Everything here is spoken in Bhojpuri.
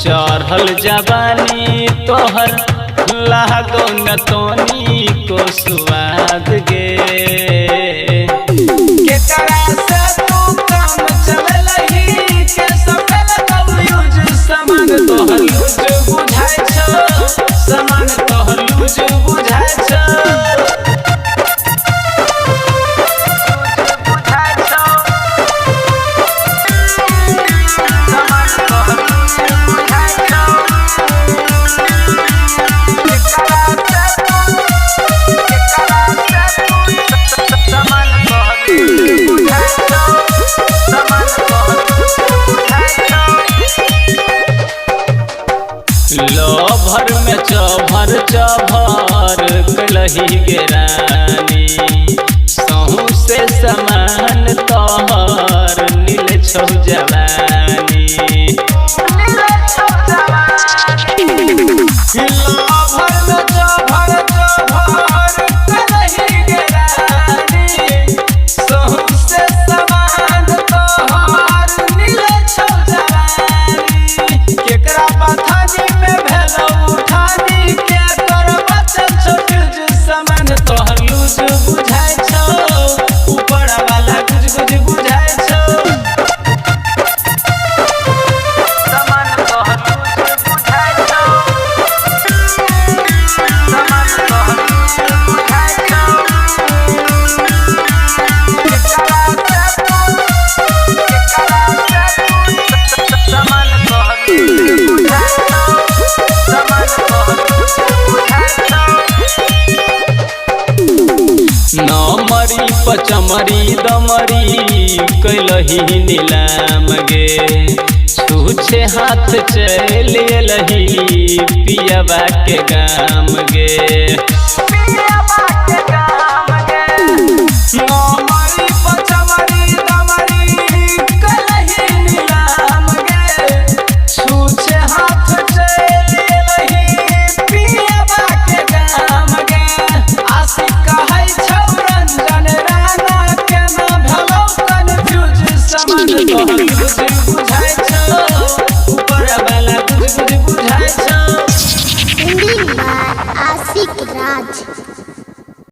चढ़ल जवानी तोहर लागो न तोनी को स्वाद गे केकरा से तू काम चललही के सफल कब यूज समान तोहर यूज बुझाय छ समान तोहर यूज बुझाय छ लोभर में चभर चभर कलही गेरानी सहू से समान तोहर नील छौ जवानी लोभर में चभर चभर कलही गेरानी सहू से समान तोहर नील छौ जवानी केकरा पथानी बुझाय छौ ऊपर वाला कुछ कुछ बुझाय छौ समान तोहर कुछ बुझाय छौ समान तोहर कुछ बुझाय छौ केकरा समान तोहर कुछ बुझाय छौ समान तोहर कुछ बुझाय छौ नमरी पचमरी दमरी कैलही नीलाम गे छूछे हाथ चल लही पियबा के गाम गे नमरी पचमरी दमरी कैलही नीलाम गे छूछे हाथ चल लही पियबा के गाम गे आशिक कहै छौ रंजन राना के ना भलो कन्फ्यूज समान तोहर